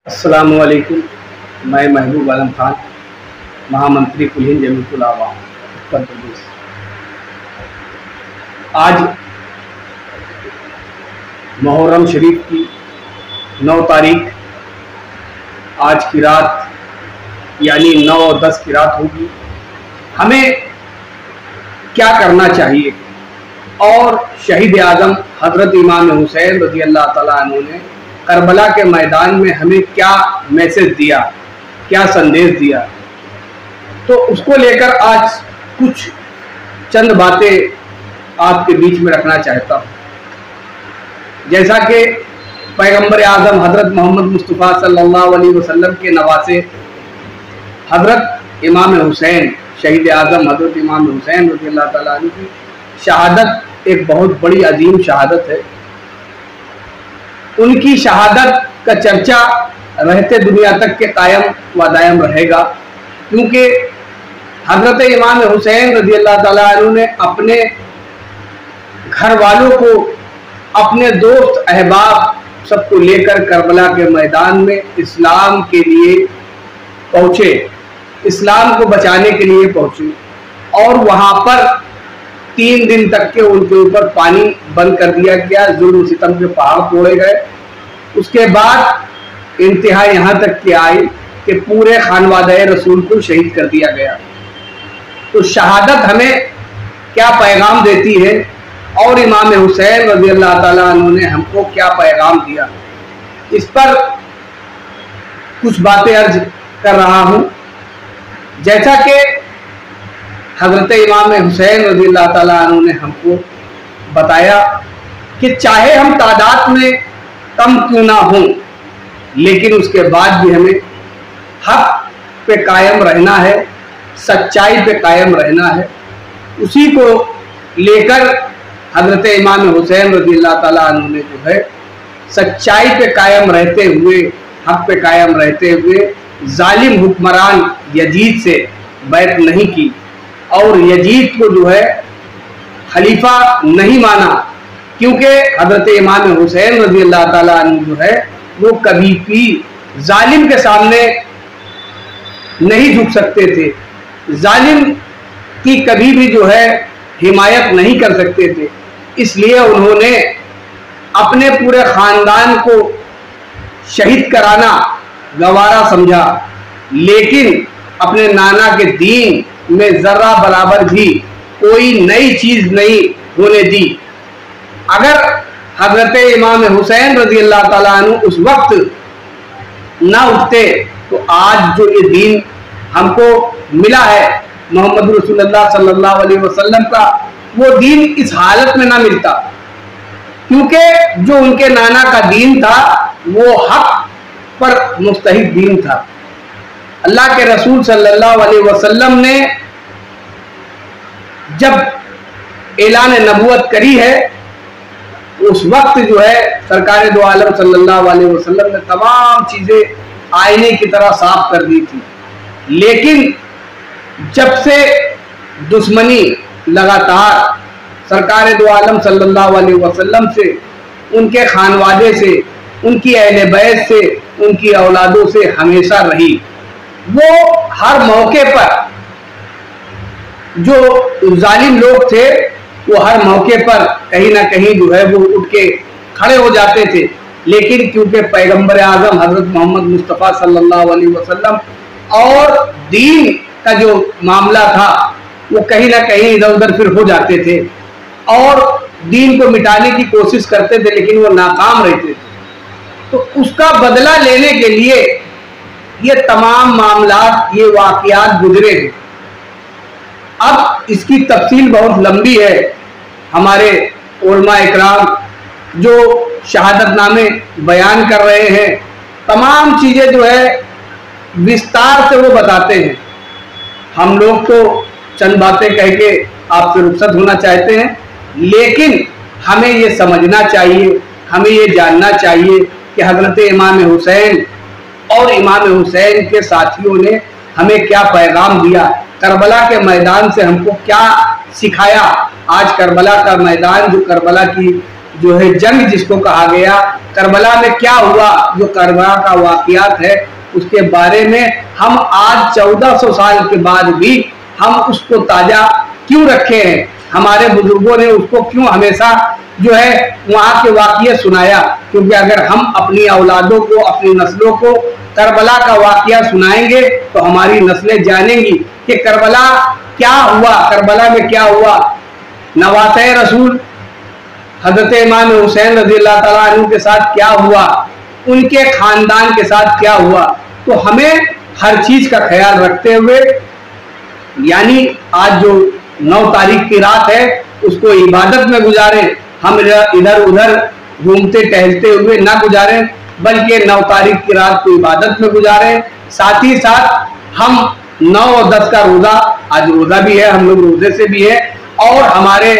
अस्सलामुअलैकुम। मैं महबूब आलम खान, महामंत्री कुल हिंद जमीयतुल आवाम उत्तर प्रदेश। आज मुहर्रम शरीफ की 9 तारीख, आज की रात यानी 9 और 10 की रात होगी। हमें क्या करना चाहिए और शहीद आज़म हज़रत इमाम हुसैन रज़ी अल्लाह ताला अन्हु ने करबला के मैदान में हमें क्या मैसेज दिया, क्या संदेश दिया, तो उसको लेकर आज कुछ चंद बातें आपके बीच में रखना चाहता हूँ। जैसा कि पैगंबर आज़म हज़रत मोहम्मद मुस्तफ़ा सल्लल्लाहु अलैहि वसल्लम के नवासे हज़रत इमाम हुसैन, शहीद आज़म हज़रत इमाम हुसैन रज़ी अल्लाह ताला अन्हु की शहादत एक बहुत बड़ी अजीम शहादत है। उनकी शहादत का चर्चा रहते दुनिया तक के कायम व दायम रहेगा, क्योंकि हज़रत इमाम हुसैन रज़ी अल्लाह ताला अन्हु ने अपने घर वालों को, अपने दोस्त अहबाब सबको लेकर करबला के मैदान में इस्लाम के लिए पहुँचे, इस्लाम को बचाने के लिए पहुँचे और वहाँ पर 3 दिन तक के उनके ऊपर पानी बंद कर दिया गया, जुल्म सितम के पहाड़ तोड़े गए। उसके बाद इंतहा यहाँ तक की आई कि पूरे खानवादे रसूल को शहीद कर दिया गया। तो शहादत हमें क्या पैगाम देती है और इमाम हुसैन रज़ी अल्लाह ताला अन्हु ने हमको क्या पैगाम दिया, इस पर कुछ बातें अर्ज कर रहा हूँ। जैसा कि हज़रत इमाम हुसैन रज़ी अल्लाह ताला अन्हु ने हमको बताया कि चाहे हम तादाद में कम क्यों ना हों, लेकिन उसके बाद भी हमें हक पे कायम रहना है, सच्चाई पे कायम रहना है। उसी को लेकर हज़रत इमाम हुसैन रज़ी अल्लाह ताला अन्हु ने जो है सच्चाई पे कायम रहते हुए, हक पे कायम रहते हुए जालिम हुक्मरान यजीद से बैत नहीं की और यजीद को जो है खलीफा नहीं माना, क्योंकि हज़रत इमाम हुसैन रज़ी अल्लाह ताला अन्हु जो है वो कभी भी जालिम के सामने नहीं झुक सकते थे, जालिम की कभी भी जो है हिमायत नहीं कर सकते थे। इसलिए उन्होंने अपने पूरे ख़ानदान को शहीद कराना गवारा समझा, लेकिन अपने नाना के दीन में ज़र्रा बराबर भी कोई नई चीज़ नहीं होने दी। अगर हज़रत इमाम हुसैन रज़ी अल्लाह ताला अन्हु उस वक्त ना उठते तो आज जो ये दीन हमको मिला है मोहम्मद रसूलुल्लाह सल्लल्लाहु अलैहि वसल्लम का, वो दीन इस हालत में ना मिलता, क्योंकि जो उनके नाना का दीन था वो हक पर मुस्तहिक दीन था। अल्लाह के रसूल सल्लल्लाहु अलैहि वसल्लम ने जब ऐलान नबूवत करी है, उस वक्त जो है सरकार दो आलम सल्लल्लाहु अलैहि वसल्लम ने तमाम चीज़ें आईने की तरह साफ कर दी थी। लेकिन जब से दुश्मनी लगातार सरकार दो आलम सल्लल्लाहु अलैहि वसल्लम से, उनके खानवादे से, उनकी अहले बैत से, उनकी औलादों से हमेशा रही, वो हर मौके पर जो जालिम लोग थे वो हर मौके पर कहीं ना कहीं जो है वो उठ के खड़े हो जाते थे। लेकिन क्योंकि पैगंबर आज़म हज़रत मोहम्मद मुस्तफ़ा सल्लल्लाहु अलैहि वसल्लम और दीन का जो मामला था वो कहीं ना कहीं इधर उधर फिर हो जाते थे और दीन को मिटाने की कोशिश करते थे, लेकिन वो नाकाम रहते थे। तो उसका बदला लेने के लिए ये तमाम मामलात, ये वाक़यात गुजरे हैं। अब इसकी तफसील बहुत लंबी है। हमारे उलमा इकराम जो शहादतनामे बयान कर रहे हैं, तमाम चीज़ें जो है विस्तार से वो बताते हैं। हम लोग तो चंद बातें कह के आपसे रुखसत होना चाहते हैं, लेकिन हमें ये समझना चाहिए, हमें ये जानना चाहिए कि हज़रत इमाम हुसैन और इमाम हुसैन के साथियों ने हमें क्या पैगाम दिया, करबला के मैदान से हमको क्या सिखाया। आज करबला का मैदान, जो करबला की जो है जंग जिसको कहा गया, करबला में क्या हुआ, जो करबला का वाकयात है उसके बारे में हम आज 1400 साल के बाद भी हम उसको ताजा क्यों रखे हैं, हमारे बुजुर्गों ने उसको क्यों हमेशा जो है वहां के वाकये सुनाया, क्योंकि अगर हम अपनी औलादों को, अपनी नस्लों को करबला का वाकया सुनाएंगे तो हमारी नस्लें जानेंगी कि करबला क्या हुआ, करबला में क्या हुआ, नवासे रसूल हजरत इमाम हुसैन रज़ियल्लाहु ताला अन्हु के साथ क्या हुआ, उनके खानदान के साथ क्या हुआ। तो हमें हर चीज का ख्याल रखते हुए, यानी आज जो 9 तारीख की रात है उसको इबादत में गुजारें, हम इधर उधर घूमते टहलते हुए ना गुजारें, बल्कि 9 तारीख की रात को इबादत में गुजारें। साथ ही साथ हम 9 और 10 का रोजा, आज रोजा भी है, हम लोग रोजे से भी है, और हमारे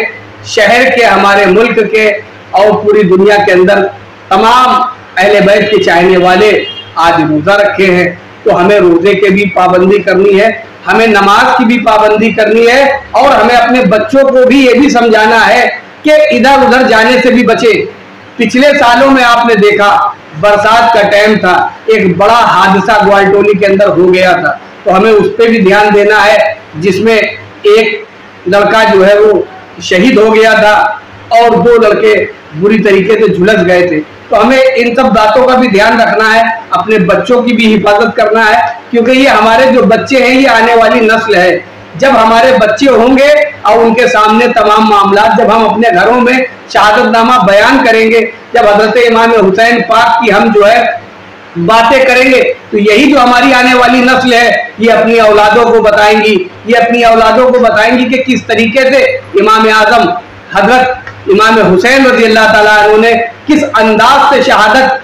शहर के, हमारे मुल्क के और पूरी दुनिया के अंदर तमाम अहले बैत के चाहने वाले आज रोजा रखे हैं। तो हमें रोजे के भी पाबंदी करनी है, हमें नमाज की भी पाबंदी करनी है, और हमें अपने बच्चों को भी ये भी समझाना है कि इधर उधर जाने से भी बचे। पिछले सालों में आपने देखा बरसात का टाइम था, एक बड़ा हादसा ग्वालटोली के अंदर हो गया था, तो हमें उस पर भी ध्यान देना है, जिसमें एक लड़का जो है वो शहीद हो गया था और 2 लड़के बुरी तरीके से झुलस गए थे। तो हमें इन सब बातों का भी ध्यान रखना है, अपने बच्चों की भी हिफाजत करना है, क्योंकि ये हमारे जो बच्चे हैं ये आने वाली नस्ल है। जब हमारे बच्चे होंगे और उनके सामने तमाम मामला, जब हम अपने घरों में शहादतनामा बयान करेंगे, जब हजरत इमाम हुसैन पाक की हम जो है बातें करेंगे, तो यही जो हमारी आने वाली नस्ल है ये अपनी औलादों को बताएंगी, ये अपनी औलादों को बताएंगी कि किस तरीके से इमाम आजम हजरत इमाम हुसैन रज़ियल्लाहु ताला अन्हु ने किस अंदाज से शहादत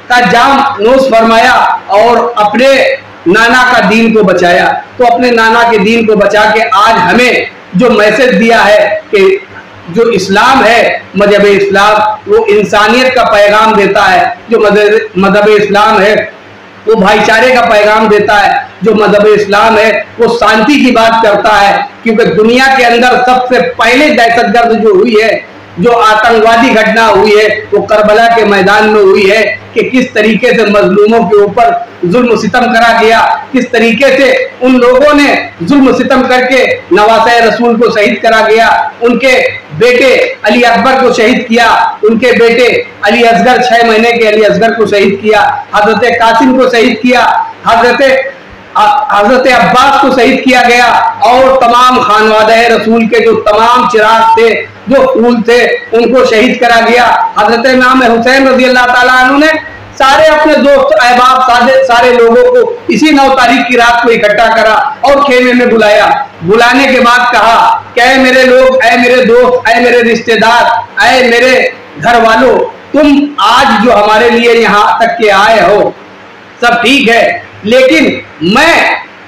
का जाम नोश फरमाया और अपने नाना का दीन को बचाया। तो अपने नाना के दीन को बचा के आज हमें जो मैसेज दिया है कि जो इस्लाम है, मजहब इस्लाम, वो इंसानियत का पैगाम देता है। जो मजहब इस्लाम है वो भाईचारे का पैगाम देता है। जो मजहब इस्लाम है वो शांति की बात करता है, क्योंकि दुनिया के अंदर सबसे पहले दहशतगर्द जो हुई है, जो आतंकवादी घटना हुई है, वो करबला के मैदान में हुई है कि किस तरीके से मजलूमों के ऊपर जुल्म सितम करा गया, किस तरीके से उन लोगों ने जुल्म सितम करके नवासे रसूल को शहीद करा गया, उनके बेटे अली अकबर को शहीद किया, उनके बेटे अली असगर 6 महीने के अली असगर को शहीद किया, हजरत कासिम को शहीद किया, हजरत अब्बास को शहीद किया गया, और तमाम खानवादे रसूल के जो तमाम चिराग थे, जो फूल थे, उनको शहीद करा गया। हजरत इमाम हुसैन रज़ियल्लाहु ताला अन्हु ने सारे अपने दोस्त अहबाब, सारे लोगों को इसी 9 तारीख की रात को इकट्ठा करा और खेमे में बुलाया। बुलाने के बाद कहा कि ऐ मेरे लोग, ऐ मेरे दोस्त, ऐ मेरे रिश्तेदार, ऐ मेरे घर वालों, तुम आज जो हमारे लिए यहाँ तक के आए हो सब ठीक है, लेकिन मैं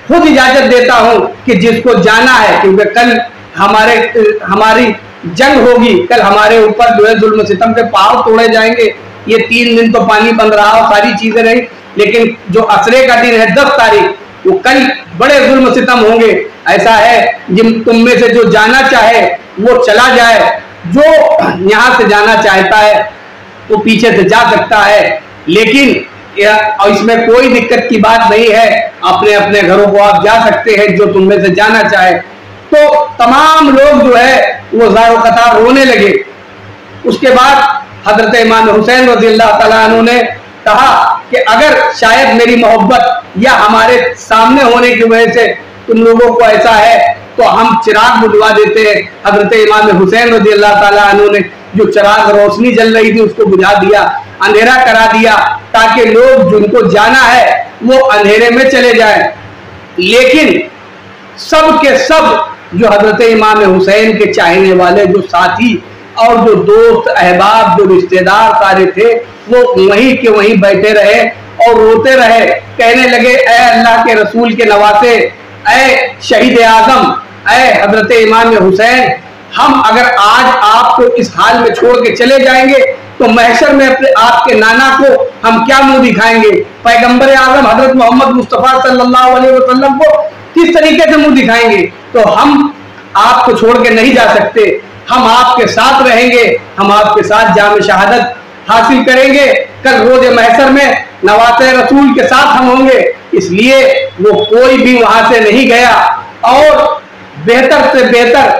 खुद इजाजत देता हूं कि जिसको जाना है, क्योंकि कल हमारी जंग होगी, कल हमारे ऊपर जो है जुल्म सितम के पहाड़ तोड़े जाएंगे। ये 3 दिन तो पानी बन रहा और सारी चीजें रही, लेकिन जो असरे का दिन है 10 तारीख, वो कल बड़े जुल्म सितम होंगे। ऐसा है जिन तुम में से जो जाना चाहे वो चला जाए, जो यहाँ से जाना चाहता है वो पीछे से जा सकता है, लेकिन इसमें कोई दिक्कत की बात नहीं है, अपने अपने घरों को आप जा सकते हैं जो तुम में से जाना चाहे। तो तमाम लोग जो है वो ज़ारो कतार रोने लगे। उसके बाद हजरत इमाम हुसैन रज़ियल्लाहु ताला अन्हु ने कहा कि अगर शायद मेरी मोहब्बत या हमारे सामने होने की वजह से तुम लोगों को ऐसा है तो हम चिराग बुझवा देते हैं। हजरत इमाम हुसैन रज़ियल्लाहु ताला अन्हु ने जो चिराग रोशनी जल रही थी उसको बुझा दिया, अंधेरा करा दिया, ताकि लोग जिनको जाना है वो अंधेरे में चले जाएं। लेकिन सब के सब जो हजरत इमाम हुसैन के चाहने वाले जो साथी और जो दोस्त अहबाब, जो रिश्तेदार सारे थे, वो वहीं के वहीं बैठे रहे और रोते रहे, कहने लगे ऐ अल्लाह के रसूल के नवासे, ऐ शहीद आजम, ऐ हजरत इमाम हुसैन, हम अगर आज आपको इस हाल में छोड़ के चले जाएंगे तो महशर में अपने आपके नाना को हम क्या मुंह दिखाएंगे, पैगंबर आजम हजरत मोहम्मद मुस्तफा सल्लल्लाहु अलैहि वसल्लम को किस तरीके से मुंह दिखाएंगे। तो हम आपको छोड़ के नहीं जा सकते, हम आपके साथ रहेंगे, हम आपके साथ जाम शहादत हासिल करेंगे। कल रोज महशर में नवाते रसूल के साथ हम होंगे। इसलिए वो कोई भी वहां से नहीं गया और बेहतर से बेहतर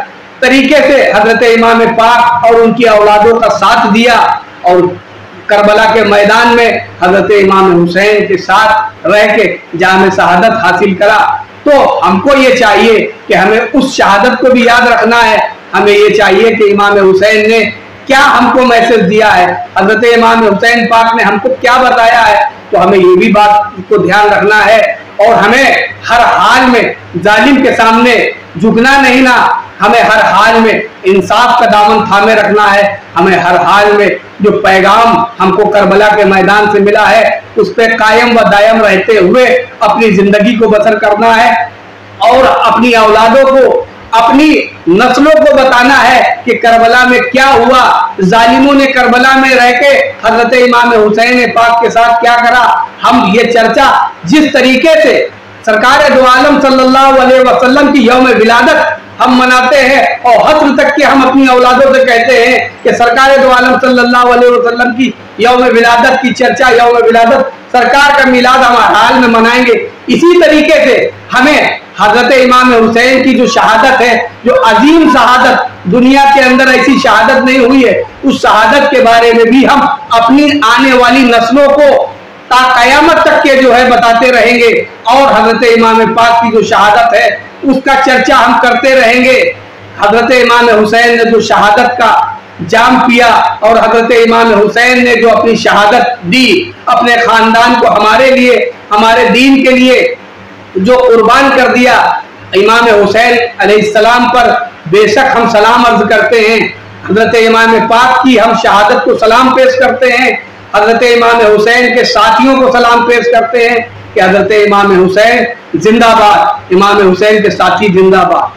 तरीके से हजरत इमाम पाक और उनकी औलादों का साथ दिया और करबला के मैदान में हजरत इमाम हुसैन के साथ रह के जाम शहादत हासिल करा। तो हमको ये चाहिए कि हमें उस शहादत को भी याद रखना है। हमें ये चाहिए कि इमाम हुसैन ने क्या हमको मैसेज दिया है, हजरत इमाम हुसैन पाक ने हमको क्या बताया है। तो हमें ये भी बात को ध्यान रखना है और हमें हर हाल में जालिम के सामने झुकना नहीं ना, हमें हर हाल में इंसाफ का दामन थामे रखना है। हमें हर हाल में जो पैगाम हमको करबला के मैदान से मिला है उस पर कायम व दायम रहते हुए अपनी जिंदगी को बसर करना है और अपनी औलादों को, अपनी नस्लों को बताना है कि करबला में क्या हुआ, जालिमों ने करबला में रह के हजरत इमाम हुसैन पाक के साथ क्या करा। हम ये चर्चा जिस तरीके से सरकार दो आलम सल्लल्लाहु अलैहि वसल्लम की यौम विलादत हम मनाते हैं और हस्र तक के हम अपनी औलादों से कहते हैं कि सरकार दो आलम सल्लल्लाहु अलैहि वसल्लम की यौम विलादत की चर्चा, यौम विलादत सरकार का मिलाद हम हाल में मनाएंगे। इसी तरीके से हमें हजरत इमाम हुसैन की जो शहादत है, जो अजीम शहादत, दुनिया के अंदर ऐसी शहादत नहीं हुई है, उस शहादत के बारे में भी हम अपनी आने वाली नस्लों को ता कयामत तक के जो है बताते रहेंगे और हजरत इमाम पाक की जो शहादत है उसका चर्चा हम करते रहेंगे। हजरत इमाम हुसैन ने जो शहादत का जाम पिया और हजरत इमाम हुसैन ने जो अपनी शहादत दी, अपने खानदान को हमारे लिए, हमारे दीन के लिए जो कुर्बान कर दिया, इमाम हुसैन अलैहिस्सलाम पर बेशक हम सलाम अर्ज करते हैं। हजरत इमाम पाक की हम शहादत को सलाम पेश करते हैं। हजरत इमाम हुसैन के साथियों को सलाम पेश करते हैं कि हजरत इमाम हुसैन जिंदाबाद, इमाम हुसैन के साथी जिंदाबाद।